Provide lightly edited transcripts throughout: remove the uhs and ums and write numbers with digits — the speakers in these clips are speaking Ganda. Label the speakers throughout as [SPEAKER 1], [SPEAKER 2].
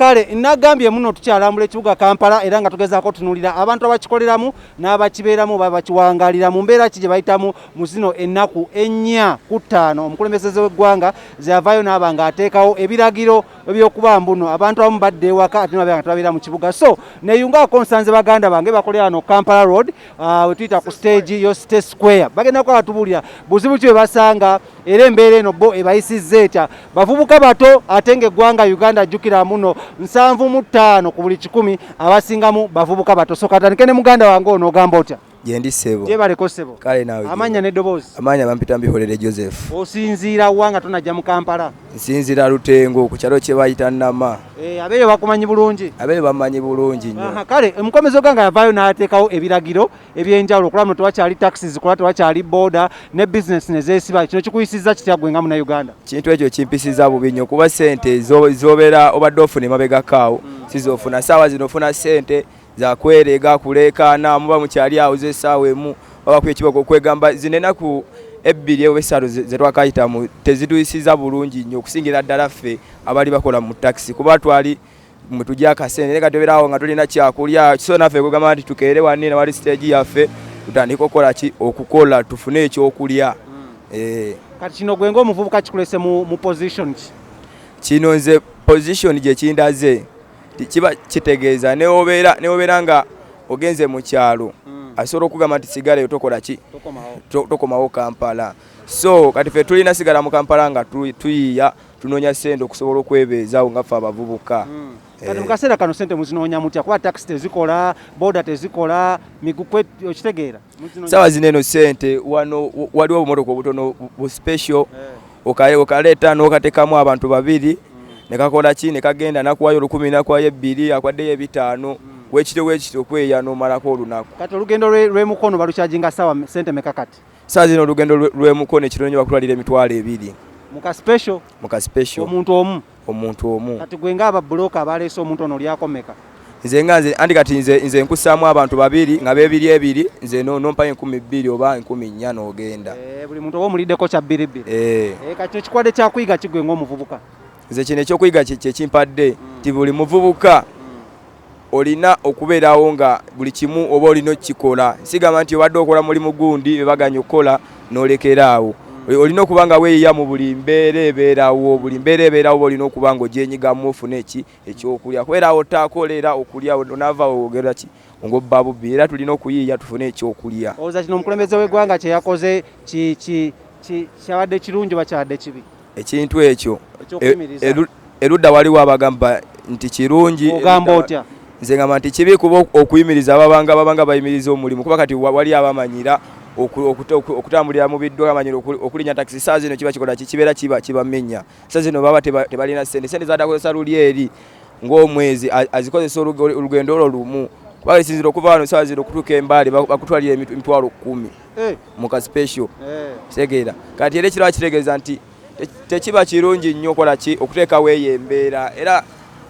[SPEAKER 1] kale nagambye muno tukyalambula ekibuga Kampala era nga tugezaako tunulira abantu abakikoleramu n'abakibeeramu bakiwangalira mu mbeera ki gye bayitamu mu zino ennaku 4 ku 5 omukulembeze w'eggwanga zeyavaayo n'aba nga ateekawo ebiragiro ebyokuba mbuno abantu abamu badde ewaka ate nga tubabeera mu kibuga so neyungaako nsanze baganda bange bakolera wano Kampala Road we tuyita ku stage yo State Square bagenda ko batubuulira buzibu ki bwe basanga era embeera eno bo ebayisizza etya bavubuka bato ate ng'eggwanga Uganda jjukira muno 75 ku buli 100 abasingamu bavubuka bato so katandike ne muganda wange ono ogamba otya
[SPEAKER 2] Jendi Sebo.
[SPEAKER 1] Jebaleko Sebo.
[SPEAKER 2] Kale nawe.
[SPEAKER 1] Amanya n'eddoboozi.
[SPEAKER 2] Amanya bampita Mbiholere Joseph.
[SPEAKER 1] Osinziira wanga tonajja mu Kampala.
[SPEAKER 2] Nsinzira Lutengo ku kyalo kye bayita Nama.
[SPEAKER 1] Abeeyo bakumanyi bulungi.
[SPEAKER 2] Abeeyo bamanyi bulungi nnyo.
[SPEAKER 1] Kale omukomezo ganga yavaayo n'ateekawo ebiragiro ebyenjawulo okulaba tewakyali taxis kulaba tewakyali border ne business ne zeesiba kino kikuyisizza kitya gwe nga Munnayuganda.
[SPEAKER 2] Kintu ekyo kimpisiza bubi nnyo kuba ssente z'obeera obadde ofuna emabegakaawo sizofuna saawa zino ofuna ssente za kwerega kulekana muba mukyali awo z'essaawa emu baba kwekiboko okwegamba zino ennaku ebbiri obesalo zetwakayitamu tezituyisiza bulungi nnyo okusingira ddala ffe abali bakola mu taxi kuba twali mutujja akasente nga tubeerawo nga tulina kyakulya so naffe kugamba nti tukeere wanne wali stage yaffe tutandika okukola tufune ekyokulya.
[SPEAKER 1] Kati kino gwe ng'omuvubuka kikulese mu position ki?
[SPEAKER 2] Kino nze position gye kindaze kiba kitegeeza neobeera nga ogenze mu kyalo asobola okugamba nti sigala yo tokola ki tokomawo Kampala so kati ffe tulina sigala mu Kampala nga tuyiya tunoonya ssente okusobola okwebeezaawo nga ffe abavubuka.
[SPEAKER 1] Kati mu kaseera kano ssente muzinoonya mutya kuba taxi tezikola boda tezikola migukwe okitegeera
[SPEAKER 2] saawa zino eno ssente wano waliwo obumotoka obutono bu special okaleeta n'okateekamu abantu babiri nekakola ki nekagenda nakuwayo 10 nakuwayo 2 akwaddeyo 5 wekityo okweya n'omalako olunaku.
[SPEAKER 1] Kati olugendo lw'emukono balukyajinga saawa ssente meka kati?
[SPEAKER 2] Saawa zino olugendo lw'emukono ekirungi bakutwalira emitwalo 2 muka special omuntu omu.
[SPEAKER 1] Kati gwe ng'aba buloka abaleese omuntu ono lyako meka?
[SPEAKER 2] Nze andi kati nze nkussaamu abantu babiri nga beebiri nze nompayo 12 oba 14 n'ogenda.
[SPEAKER 1] Buli muntu oba omuliddeko kya 2. Kati ekikwadde kyakuyiga kigwe ng'omuvubuka?
[SPEAKER 2] Nze kino ekyokuyiga kyekimpadde nti buli muvubuka olina okubeerawo nga buli kimu oba olina okukikola sigamba nti obadde okola mulimu gundi bebaganya okukola n'olekeraawo olina okuba nga weeyiya mu buli mbeera ebeerawo olina okuba nga ogyenyigamu ofune ekyokulya kubeeraawo otaakolera okulya onaavaawo ogera ki ng'obba bubbi era tulina okuyiiya tufune ekyokulya.
[SPEAKER 1] Olowooza kino omukulembeze w'eggwanga kye yakoze kyabadde kirungi oba kyabadde kibi?
[SPEAKER 2] Ekintu ekyo erudda waliwo abagamba nti kirungi
[SPEAKER 1] ogamba otya?
[SPEAKER 2] Nze ngamba nti kibi kuba okuyimiriza babanga bayimiriza omulimu kuba kati wali abamanyira okutambulira mu biddwa amanyira okulinya taxi saa zino kiba kikola kibeera kibamenya saa zino baba tebalina ssente zadakozesa luli eri ng'omwezi azikozesa olugendo olwo lumu kuba lisinzira okuva wano saa zino okutuuka embaali bakutwalira emitwalo 10 muka special kitegeera kati era ekiraba kitegeeza nti tekiba kirungi nnyo okola ki okuteekawo eyo embeera era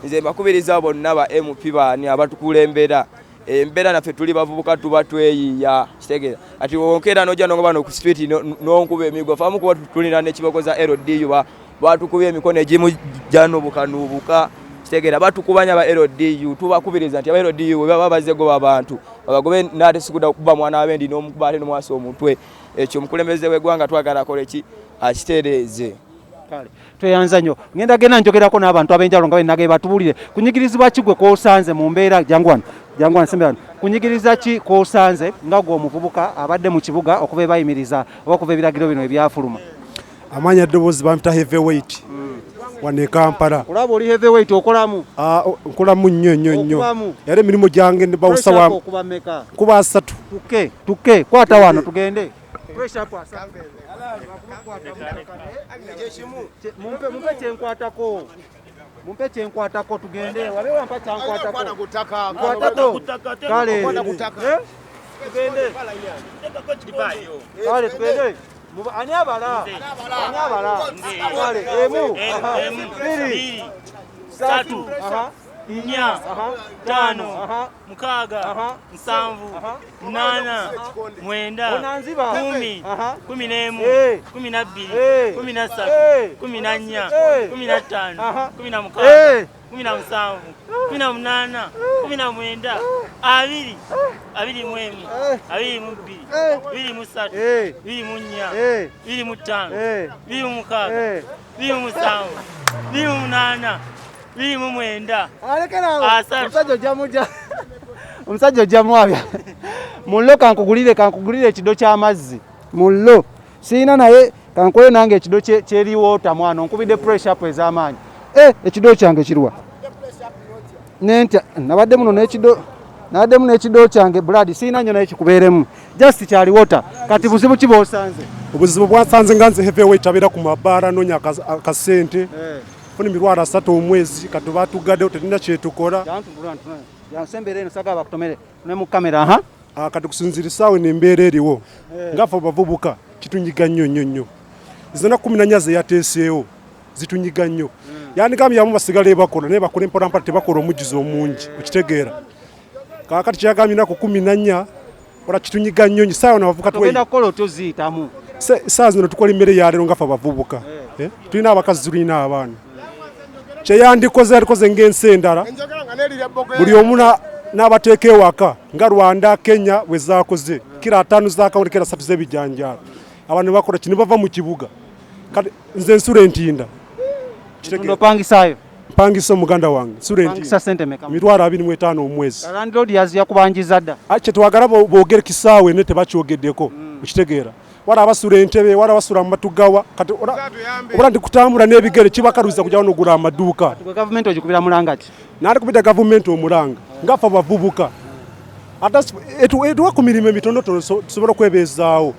[SPEAKER 2] nze mbakubiriza bonna ba MP baani abatukulembera embeera naffe tuli bavubuka tuba tweyiya kitegeera ati wonkera nojja nongoba no ku street nonkuba emigo famu kuba tulina n'ekibokoza LDU batukubya emikono egimu janobukanubuka kitegeera batukubanya ba LDU tubakubiriza nti aba LDU baba bazego babantu babagobe nate sikuda okuba mwana abendi n'omukuba ate n'omwasa omutwe ekyo mukulembeze w'eggwanga twagala akole ki akitereeze.
[SPEAKER 1] Kale tweyanza nnyo ngenda njogerako n'abantu ab'enjawulo nga benage batubulire kunyigirizibwa kigwe k'osanze mu mbeera jangwana sembera kunyigiriza ki k'osanze nga gwe omuvubuka abadde mu kibuga okuba bayimiriza oba okuva ebiragiro bino ebyafuluma?
[SPEAKER 3] Amanya ddoboozi bampita heavyweight wane Kampala.
[SPEAKER 1] Olaba oli heavyweight okolamu?
[SPEAKER 3] Nkolamu nnyo era emirimu gyange bawusawamu kuba 3.
[SPEAKER 1] Tukke kwata wano tugende. Mumpe kyenkwatako tugende wabe wampa kyankwatako kale tugende ani abala kale 1 2 3
[SPEAKER 4] 4 5 6 7 8 9 10 11 12 13 14 15 16 17 18 19 20 21 22 23 24 25 26 27 28 29
[SPEAKER 1] omusajja ojja mwabya mullo kankugulire ekido ky'amazzi mullo siina naye kankole nange ekido kyeriwoota mwana onkubidde pressure up ez'amaanyi ekido kyange kirwa nentya nabaddemu n'ekido kyange blood siina nnyo naye kikubeeremu just kyaliwoota kati buzibu ki bw'osanze
[SPEAKER 3] obuzibu bwansanze nga nze heavyweight abeera ku mabaara noonya akasente funa emirwalo 3 omwezi kati batugaddewo terina kyetukola kati kusinzirisaawe nembeera eriwo ngaffe abavubuka kitunyiga nnyo zona 14 zeyateeseewo zitunyiga nnyo yandigamyamu basigale bakola naye bakola empolampola tebakola omujjuzo omungi okitegeera kakati kyagambye naku 14 ola kitunyiga nnyo saawa nabavubuka saa zino tukola emmere yaleero ngaffe abavubuka tulina abakazi tulina abaana kyeyandikoze yalikoze ng'ensi endala buli omu n'abateeka ewaka nga Rwanda Kenya bwe zaakoze kira 5 zaakawunti kira 3 z'ebijanjaalo abantu ne bakola kino bava mu kibuga kati nze nsula entinda mpangisa omuganda wange nsula entinda emitwalo 25 omwezi kyetwagala boogere kisaawe ne tebakyogeddeko okitegeera wala abasula entebe wala basula mu matugawa kati ola ndikutambula n'ebigere kibakaluza kujja n'ogula amaduuka
[SPEAKER 1] gavumenti ogikubira mulanga ki
[SPEAKER 3] nalikubira gavumenti omulanga ngaffe abavubuka ate etuwa ku mirimu emitonotono tusobole okwebeezaawo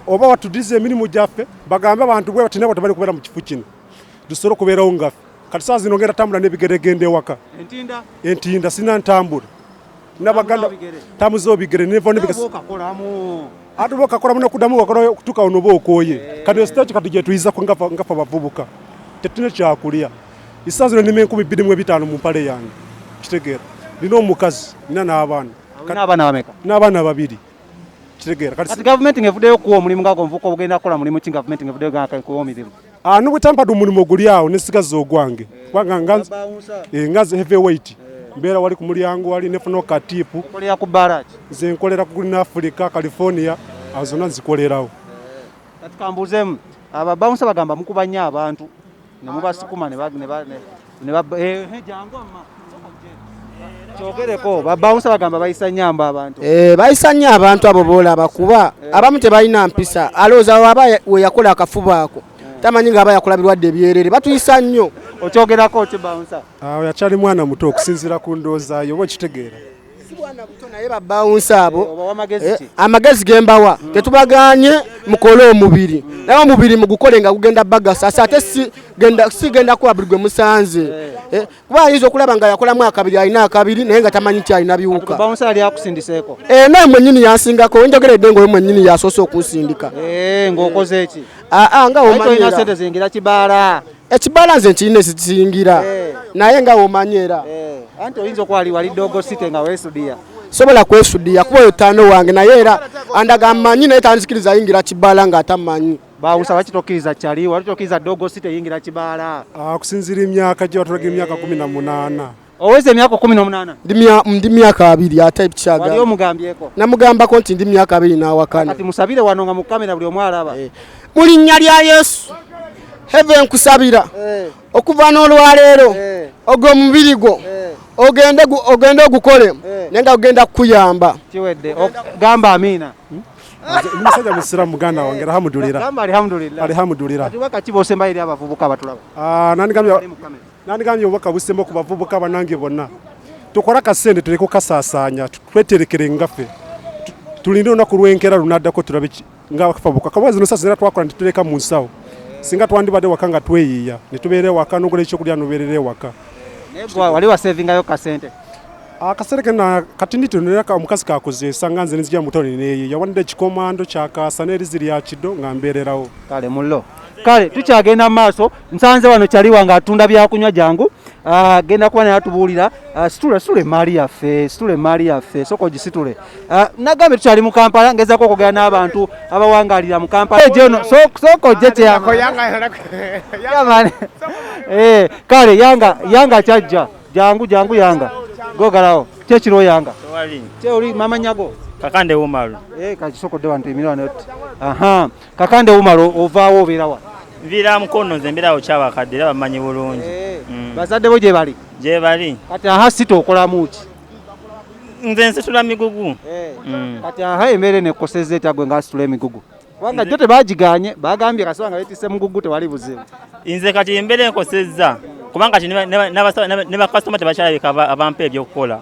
[SPEAKER 3] oba watudiza emirimu gyaffe bagambe abantu bwe batinabo tebali kubeera mu kifo kino tusobole okubeerawo ngaffe kati saa zino ngenda tambula n'ebigere genda ewaka entinda sina ntambula nabaganda tamuza obigere nevo ate bokakola muno kuddamu wakola okutuuka ono oba okooye kati stage kati gye tuyizako ngaffe abavubuka tetulina kyakulya essaawa zino nnima 25 mu mpale yange kitegeera nina omukazi nina n'abaana n'abaana 2 kitegeera
[SPEAKER 1] kati gavumenti ng'evuddeyo kuwa omulimu ngako omuvubuka obugenda kukola mulimu ki gavumenti ng'evuddeyo kuwa omirimu
[SPEAKER 3] nobwetampadde omulimu oguli awo nesigaza ogwange kubanga nganze heavyweight mbeera wali ku mulyango wali nefuna okatiipu nze nkolera ku Green Africa California awo zonna nzikolerawo
[SPEAKER 1] kati kambuuzeemu ababawunsa bagamba mukuba nnyo abantu ne mubasukuma kyogereko babawunsa bagamba bayisa nnyo abantu
[SPEAKER 5] bayisa nnyo abantu abo boolaba kuba abamu tebalina mpisa alowooza waba weyakola akafuba ako tamanyi nga aba yakola birwadde ebyerere batuyisa nnyo
[SPEAKER 1] okyogerako ki bawunsa
[SPEAKER 3] awo yakyali mwana muto okusinziira ku ndowoozayo oba okitegeera
[SPEAKER 5] si bwana muto naye babawunsa abo amagezi gembawa tetubaganye mukole omubiri naye omubiri mugukole nga gugenda bagasasa ate si genda kuba buli gwe musanze kuba ayinza okulaba nga yakola mwaka 2 alina 2 naye nga tamanyi nti alina biwuka
[SPEAKER 1] bawunsa yali akusindiseeko
[SPEAKER 5] naye mwennyini yansingako wenjogeredde ngaoyo mwennyini yasoose okunsindika
[SPEAKER 1] ng'okoze eki
[SPEAKER 5] nga
[SPEAKER 1] omanyera sente zingira kibaala
[SPEAKER 5] ekibaala nze nkirina ekisingira naye nga omanyera
[SPEAKER 1] anti oyinza okuba walidde ogosite nga weesudiya
[SPEAKER 5] sobola kwesudiya kuba oyo ttaano wange naye era andaga mmanyi naye tanzikiriza yingira kibaala ng'atamanyi
[SPEAKER 1] bawusa bakitokkiriza kyali wali tokkiriza dogosite yingira kibaala
[SPEAKER 3] kusinziira emyaka gye watulaga emyaka 18
[SPEAKER 1] oweze emyaka 18
[SPEAKER 5] ndi myaka 2 ate kyaga
[SPEAKER 1] wali omugambyeko
[SPEAKER 5] namugambako nti ndi myaka 2 n'awakana
[SPEAKER 1] kati musabire wano nga mu kamera buli omu alaba
[SPEAKER 5] mu linnya lya Yesu Heaven nkusabira okuva n'olwaleero ogwo omubiri gwo ogende ogukole naye nga ogenda kukuyamba
[SPEAKER 1] kiwedde gamba amina
[SPEAKER 3] musajja musiramu muganda wange alhamdulillah
[SPEAKER 1] kati wakati bosemba eri abavubuka abatulaba
[SPEAKER 3] nandingambye obubaka busemba ku bavubuka banange bonna tukola kasente tuleke okukasaasaanya tweterekere ngaffe tulinde olunaku lw'enkeera lunaddako tulabe nga bavubuka kabazi zino sasa zira twakola ntituleka mu nsawo singa twandibadde waka nga tweyiiya ne tubeera ewaka n'ogola ekyokulya n'obeerera ewaka
[SPEAKER 1] wali wasevingayo kasente
[SPEAKER 3] akasente kena kati nditonera omukazi kakozesa nga nze nzija mutoni neeyiiya wandidde ekikomando kyakaasa n'erizi lya kiddo nga mbeererawo
[SPEAKER 1] kale mullo kale tukyagenda mu maaso nsanze wano kyaliwa nga atunda byakunywa jangu genda kuba natubuulira situle maali yaffe soko gisitule nagambe tukyali mu Kampala ngezako okugera n'abantu abawangalira mu Kampala ejono soko jete yako kale yanga kyajja jangu yanga gogalawo kyekiro yanga kyoli mama nyago
[SPEAKER 4] Kakande Umaru
[SPEAKER 1] kakisokodde wantu emirwana oti Kakande Umaru ovaawo obeerawa
[SPEAKER 4] nvira mukono nze mbirawo kyabakadde era bamanyi bulungi
[SPEAKER 1] bazadde bo gye bali kati sita okolamu ki
[SPEAKER 4] nze nsitula migugu
[SPEAKER 1] kati embeera nekosezza etagwe ngaasitula emigugu kubanga jjo tebagiganye bagambye kasaba nga betise mugugu tewali buzibu
[SPEAKER 4] nze kati embeera enkosezza kubanga kati ne bakasitoma tebakyalabika abampa ebyokukola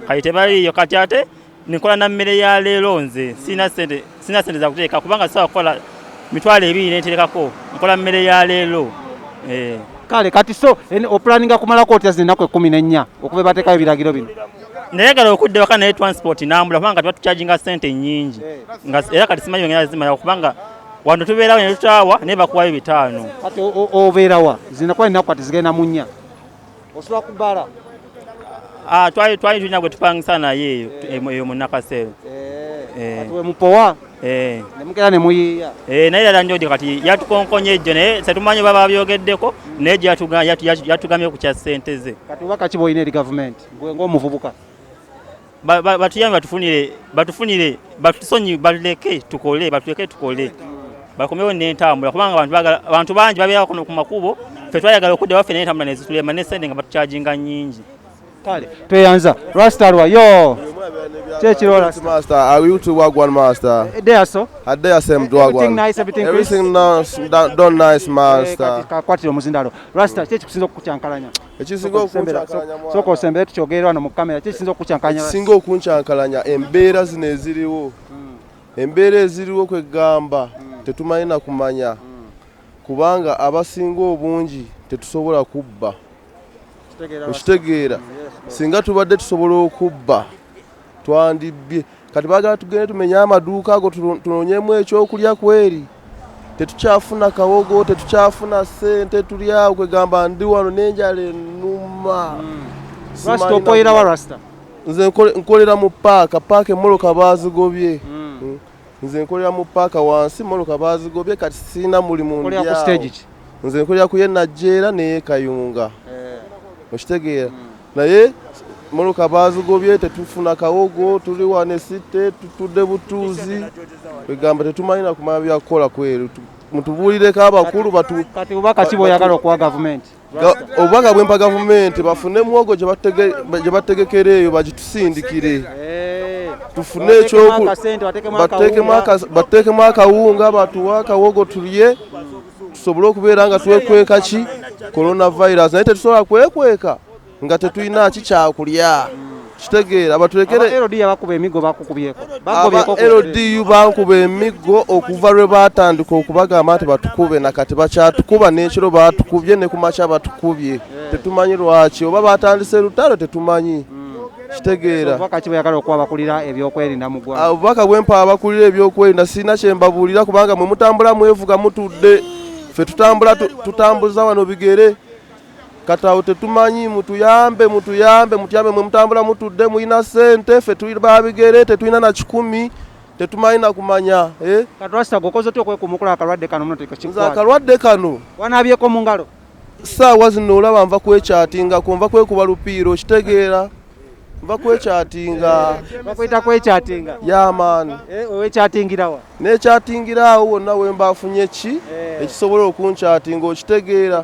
[SPEAKER 4] kati tebaliyo kati ate nikola na mmere ya leero nze sina sente za kuteeka kubanga sawa kukola mitwalo 2 neterekako nkola mmere ya leero
[SPEAKER 1] kale kati so opulaninga kumalako otya zinaku 14 okuba bateekayo ebiragiro bino
[SPEAKER 4] nayagala okudde waka naye transport nambula kubanga tubatucharginga sente nyingi era kati simanyi ngenda zimala kubanga wano tubeerawo ne tutaawa naye bakuwayo 5
[SPEAKER 1] kati obeerawa zinakuba ninaku kati zigenda mu 4 osobola kubbala
[SPEAKER 4] twali tulina gwe tupangisa naye eyo mu Nakasero
[SPEAKER 1] kati we mupowa ne mugera ne muyiiya
[SPEAKER 4] naye ddala ndyodi kati yatukonkonye ejjo naye setumanyi baba babyogeddeko naye yatugamye ku kya ssente ze
[SPEAKER 1] kati obaka ki bw'olina eri gavumenti gwe ng'omuvubuka
[SPEAKER 4] batuyambe batufunire batuleke tukole bakomewo n'entambula kubanga abantu bangi babeera ku makubo ffe twayagala okudda waffe n'entambula nezitulema n'essente nga batucharginga nnyingi
[SPEAKER 1] kale tweyanza Rastarwa yo chekiro
[SPEAKER 6] master are you to work one master
[SPEAKER 1] there so
[SPEAKER 6] there same do work one everything nice done nice master
[SPEAKER 1] kakwatiro muzindalo Rasta chekikusinza okucyankalanya
[SPEAKER 6] ekisinga okucyankalanya
[SPEAKER 1] soko osembe tukyogerwa no mu kamera chekisinza okucyankalanya
[SPEAKER 6] ekisinga okucyankalanya embeera zino eziriwo embeera eziriwo kwegamba tetumanyi na kumanya kubanga abasinga obungi tetusobola kubba okitegeera singa tubadde tusobola okubba twandibbye kati baagala tugende tumenye amaduuka ago tunoonyemu ekyokulya kweri tetukyafuna kawogo tetukyafuna ssente tuli awo kwegamba ndi wano n'enjala ennuma nze nkolera mu paaka emmoloka baazigobye nze nkolera mu paaka wansi emmoloka baazigobye kati sirina mulimu ndyawo nze nkolera ku ye Najjeera neye Kayunga okitegeera naye moloka bazigobye tetufuna kawogo tuli wane site tutudde butuuzi begamba tetumanyi na kumanya byakukola kweru mutubuulireko abakulu
[SPEAKER 1] kati obubaka ki bw'oyagala okuwa gavumenti
[SPEAKER 6] obubaka bwempa gavumenti bafune muwogo gye bategekera eyo bagitusindikire tufune bateekemu akawunga batuwa akawogo tulye tusobole okubeera nga twekweka ki coronavirus naye tetusobola kwekweka nga tetulina kikyakulya kitegeera batulekere
[SPEAKER 1] LDU bakuba emiggo bakukubyeko
[SPEAKER 6] LDU bankuba emiggo okuva lwe batandika okubagamba nti batukube nakati bakyatukuba n'ekiro batukubye ne kumakya batukubye tetumanyi lwaki oba batandise lutalo tetumanyi kitegeera
[SPEAKER 1] obubaka ki bweyagala okuwa abakulira ebyokwerinda mu ggwanga
[SPEAKER 6] obubaka bwempa abakulira ebyokwerinda sirina kyembabuulira kubanga mwe mutambula mwevuga mutudde ffe tutambuza wano bigere katawo tetumanyi mutuyambe mwe mutambula mutudde muyina ssente ffe tuli babigere tetulina na 10 tetumanyi na kumanya
[SPEAKER 1] Katrasta gokoze otya okwekumukula akalwadde kano muno
[SPEAKER 6] nze akalwadde kano
[SPEAKER 1] wanaabyeko mu ngalo
[SPEAKER 6] saawa zino olaba nva kwekyatinga nva kwekuba lupiiro okitegeera nva kwekyatinga
[SPEAKER 1] bakwita kwekyatinga
[SPEAKER 6] yamaani
[SPEAKER 1] owekyatingirawa
[SPEAKER 6] nekyatingiraawo wonna wemba afunye ki ekisobola okunkyatinga okitegeera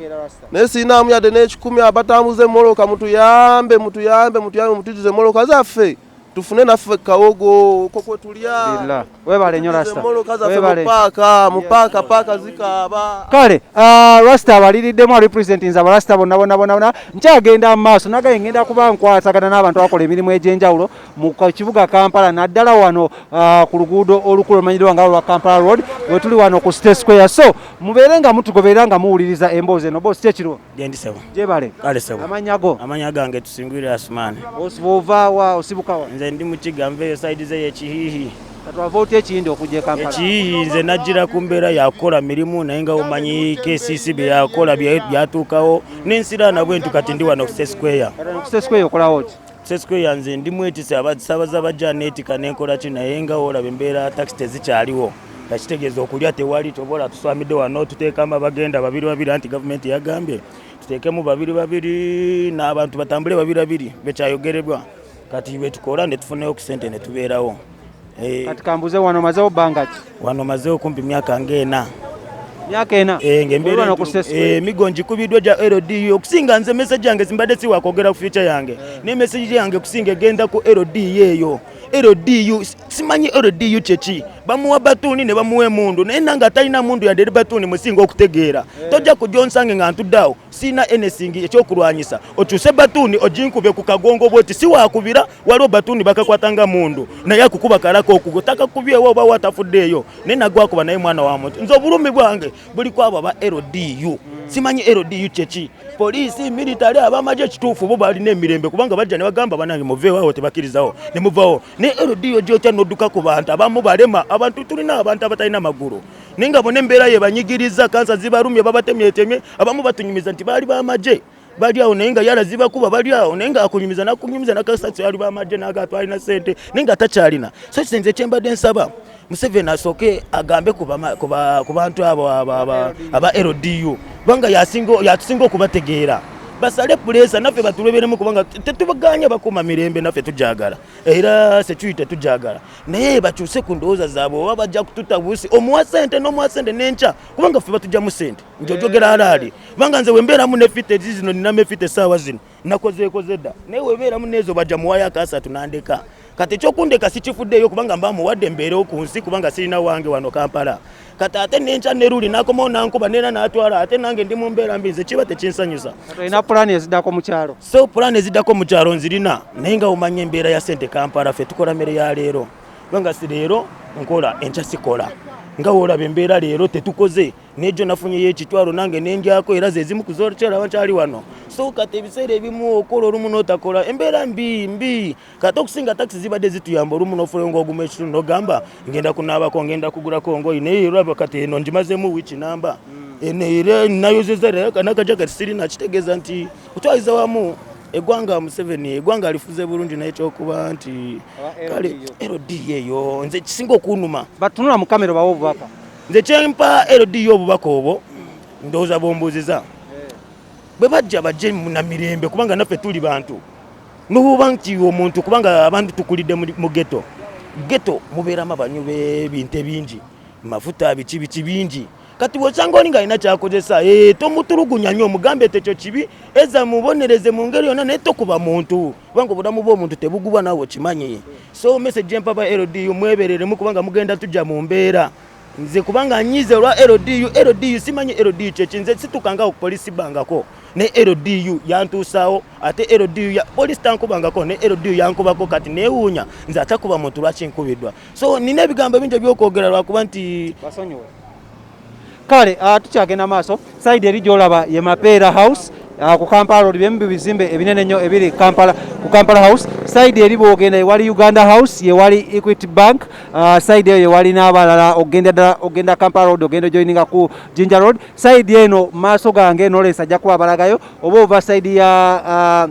[SPEAKER 6] naye sirinaamu yadde n'ekikumi abatambuza emmoloka mutuyambe mutujuze emmoloka zaffe tufune naffe kawogo kokwe tulya
[SPEAKER 1] webale nnyo Rasta
[SPEAKER 6] emmoloka zaffe mu paaka zikaaba
[SPEAKER 1] kale Rasta abaliriddemu representinze abarasta bonna nkyagenda mu maaso nagaye ngenda kuba nkwasagana n'abantu abakola emirimu egy'enjawulo mu kibuga Kampala naddala wano ku luguudo olukulu olumanyirwa nga lwa Kampala Road we tuli wano ku State Square so mubeere nga mutugoberera nga muwuliriza emboozi eno boosi kyekiriwo
[SPEAKER 7] gendisebo
[SPEAKER 1] gyebale
[SPEAKER 7] amanya gange Tusingwire Asumani
[SPEAKER 1] osibovaawa osibukawa
[SPEAKER 7] nze ndi mu Kiga nveeyo saidi ze y'Ekihiihi
[SPEAKER 1] Katwavote ekindi okujja Kampala.
[SPEAKER 7] Ekiyinze najjira ku mbeera yakola mirimu naye nga omanyi KCC bye yakola byatuukawo n'ensiraana bwentu kati ndi wano ku Square.
[SPEAKER 1] Ku Square okolawo ki?
[SPEAKER 7] Square nze ndi mwetise abasaabaza bajja neetika n'enkola ki naye nga olaba embeera takisi tezikyaliwo. Kakitegeeza okulya tewali tobola tuswamidde wano tuteekamu abagenda babiri anti gavumenti yagambye tuteekemu babiri n'abantu batambule babiri bekyayogerebwa kati betukola ne tufunayo ku ssente ne tubeerawo.
[SPEAKER 1] Kati kambuze wano mazeewo bbanga ki?
[SPEAKER 7] Wano mazeewo kumpi myaka ng'ena.
[SPEAKER 1] Myaka ena?
[SPEAKER 7] Ng'embeera emigo ngikubiddwa gya LDU okusinga nze message yange simbadde siwakwogera ku future yange ne message yange kusinga egenda ku LDU eyo. LDU simanyi LDU kyeki bamuwa batuuni ne bamuwa emundu naye nanga atalina mundu yadde eri batuuni musinga okutegeera tojja kujja onsange nga ntuddeawo siina anything ekyokulwanyisa okyuse batuuni oginkube ku kagongo bwoti si waakubira waliwo batuuni bakakwatanga mundu naye akukuba kalako okugo takakubyewo oba watafuddeeyo naye nagwakuba naye mwana wa muntu nze obulumi bwange buli kwabo aba LDU simanyi LDU kyeki poliisi military abamaje ekituufu bo balina emirembe kubanga bajja ne bagamba banange muveewo awo tebakkirizawo ne muvaawo ne LDU gyotya nodduka ku bantu abamu balema abantu tulina abantu abatalina magulu naye nga bona embeera ye banyigiriza kansa zibalumye babatemyetemye abamu batunyumiza nti baali bamaje bali awo naye nga yalaziba kuba bali awo naye nga akunyumiza nakasatsi yali bamaje n'agatwalina ssente naye nga takyalina so kisenze kyembadde nsaba Museveni asooke agambe ku bantu abo aba LDU banga yatusinga okubategeera basale pulesa naffe batuleberemu kubanga tetubaganya bakuma mirembe naffe tujagala era security tujagala naye bakyuse ku ndowooza zaabwe oba bajja kututabuusi omuwa ssente n'omuwa ssente n'enkya kubanga ffe batujjamu ssente njojogera halaali banga nze wembeeramu nefite zino ninamu efite essaawa zino nakozeekoze dda naye webeeramu neezo bajja muwayo akaasatu nandeka kati ekyokundeka sikifuddeeyo kubanga mbamuwadde embeerewo ku nsi kubanga sirina wange wano Kampala kati ate n'enkya neruli nakomawo nankuba neera n'atwala ate nange ndi mu mbeera mbi nze kiba tekinsanyusa.
[SPEAKER 1] Olina pulaani eziddako mu kyalo? So
[SPEAKER 7] pulaani eziddako mu kyalo nzirina naye nga omanya embeera ya ssente Kampala ffe tukola mmere ya leero kubanga si leero nkola enkya sikola nga woolaba embeera leero tetukoze n'egyo nafunyeyo ekitwalo nange nendyako era ze zimu kuzokyala bakyali wano so kati ebiseera ebimu okola olumu n'otakola embeera mbi kati okusinga takisi zibadde zituyamba olumu n'ofuleyo ng'oguma ekitundu n'ogamba ngenda kunaabako ngenda kugulako ngoyi naye olaba kati eno ngimazeemu wiiki namba era nayozeza nakajja kati sirina kitegeeza nti otwaliza wamu eggwanga Museveni eggwanga alifuze bulungi naye kyokuba nti kale LDU eyo nze kisinga okunuma
[SPEAKER 1] batunula mu kamera bawo obubaka
[SPEAKER 7] nze kyempa LDU obubaka obwo ndowooza bombuuziza bwe bajja bajje na mirembe kubanga naffe tuli bantu n'obuba nti omuntu kubanga abantu tukulidde mu geto mubeeramu abanyu b'ebintu ebingi mafuta biki bingi kati bwosanga oli ng'alina kyakozesa tomutulugunya nnyo omugambe tekyo kibi eza mubonereze mu ngeri yonna naye tokuba muntu kubanga obulamu bw'omuntu tebugubwa naawe okimanyi so message empaba LDU mwebereremu kubanga mugenda tujja mu mbeera nze kubanga nyize olwa LDU simanyi LDU kyeki nze situkangako ku polisi bangako ne LDU yantuusaawo ate LDU polisi tankubangako ne LDU yankubako kati neewuunya nze atakuba muntu lwaki nkubiddwa so nina ebigambo bingi ebyokwogera lwakuba nti
[SPEAKER 1] basonyiwe kale tukyagenda maaso side eri gyolaba ye Mapeera House ku Kampala Road byemu bizimbe ebinene nnyo ebiri ku Kampala House side eri bwogenda ewali Uganda House yewali Equity Bank side eyo yewali n'abalala ogenda Kampala Road ogenda joininga ku Jinja Road side eno maaso gange nolesa ajja kuba abalagayo oba ova side ya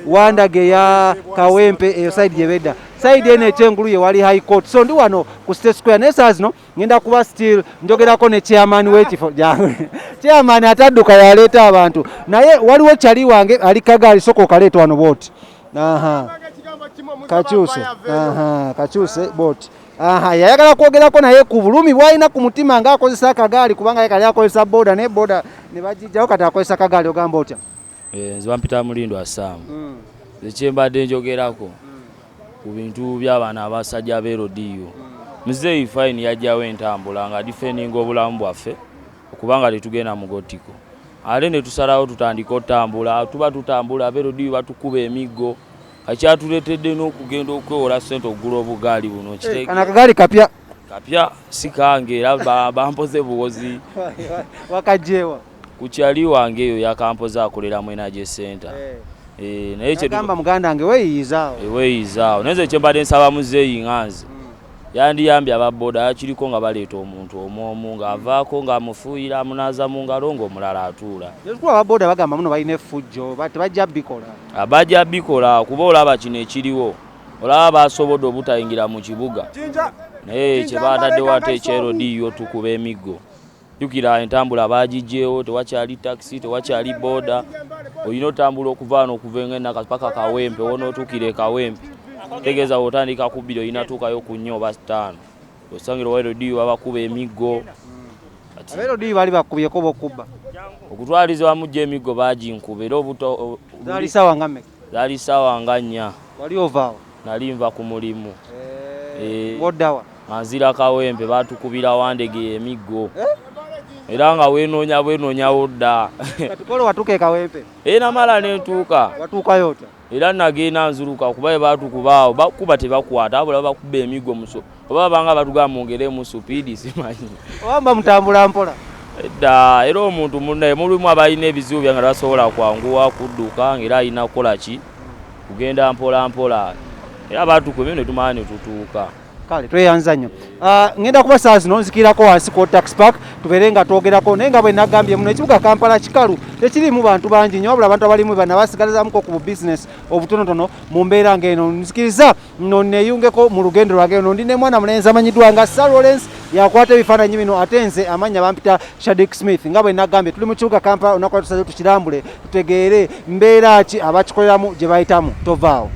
[SPEAKER 1] Wandage ya Kawempe eyo side gyebedda side eno ekyengulu yewali High Court so ndi wano ku State Square naye saa zino ngenda kuba still njogerako ne chairman w'ekifo chairman atadduka yaleeta abantu naye waliwo kyali wange ali kagaali soko kaleeta wano boti kakyuse boti yayagala kwogerako naye ku bulumi bwalina ku mutima ng'akozesa akagaali kubanga ye kali akozesa boda ne boda ne bagijjawo kati akozesa akagaali ogamba otya?
[SPEAKER 8] Nze Mpita Mulindo Assaamu ekyembadde njogerako ku bintu by'abaana abasajja ab'e LDU Muzeeyi Fine yajjawo entambula nga difendinga obulamu bwaffe okubanga tetugenda mu gotiko ate ne tusalawo tutandika otambula tuba tutambula ab'e LDU batukuba emiggo kakyatuleetedde n'okugenda okwewola ssente okugula obugaali buno
[SPEAKER 1] kana akagaali kapya
[SPEAKER 8] si kange era bampoze buwozi
[SPEAKER 1] wakajjeewa
[SPEAKER 8] ku kyali wange eyo yakampoze akoleramu Energy Center
[SPEAKER 1] naye kyegamba muganda wange weeyizaawo
[SPEAKER 8] naye nze kyembadde nsaba Muzeeyi nganze yandiyambye ababoda yakiriko nga baleeta omuntu omwomu ng'avaako ng'amufuuyira amunaaza mu ngalo ng'omulala atuula.
[SPEAKER 1] Kuba ababoda bagamba muno balina effujjo tebajja bikola.
[SPEAKER 8] Abajja bikola kuba olaba kino ekiriwo olaba basobodde obutayingira mu kibuga naye kye baataddewo ate ekyerodiyo tukuba emiggo. Jjukira entambula baagijjeewo, tewakyali takisi, tewakyali booda, olina otambula okuva wano okuva eng'enaka paka Kawempe, wonootuukira Kawempe. Tegeeza otandika ku 2 olina tuukayo ku 4 oba 5. Osangira Erodiyo babakuba emiggo.
[SPEAKER 1] Erodiyo bali bakubyeko bokubba.
[SPEAKER 8] Okutwalizibwa mujja emiggo baaginkuba era obuto
[SPEAKER 1] zaali ssaawa nga mmeka?
[SPEAKER 8] Zaali ssaawa nga 4.
[SPEAKER 1] Wali ovaawo?
[SPEAKER 8] Nali nva ku mulimu.
[SPEAKER 1] Ng'oddawa?
[SPEAKER 8] Nzira Kawempe baatukubira Wandege emiggo. Era nga wenoonyawo dda.
[SPEAKER 1] Katukolo watuuka e Kawempe?
[SPEAKER 8] Namala n'entuuka.
[SPEAKER 1] Watuukayo otya? Era
[SPEAKER 8] nagenda nzuluka kuba bwe baatukuba awo bakuba tebakwata abula bakuba emiggo muso oba banga batugamba mwongeremu supiidi simanyi.
[SPEAKER 1] Wamba mutambula mpola?
[SPEAKER 8] Edda era omuntu munnaye mulimu abalina ebizibu byanga tasobola kwanguwa kudduka ng'era alina kukola ki kugenda mpola mpola era baatukuba ne tumala ne tutuuka.
[SPEAKER 1] Kale tweyanza nnyo. Ngenda kuba saa zino nzikirako wansi ko tax park tubeere nga twogerako naye nga bwe nagambye muno ekibuga Kampala kikalu tekirimu bantu bangi nnyo wabula abantu abalimu bana basigalizamuko ku business obutonotono mu mbeera ng'eno. Nzikiriza nno neeyungeko mu lugendo lwange eno ndi ne mwana mulenzi amanyiddwa nga Sir Lawrence yakwata ebifaananyi bino ate nze amanya bampita Shadik Smith. Nga bwe nagambye tuli mu kibuga Kampala olunaku lwa tusaze tukirambule tutegeere mbeera ki abakikoleramu gye bayitamu tovaawo.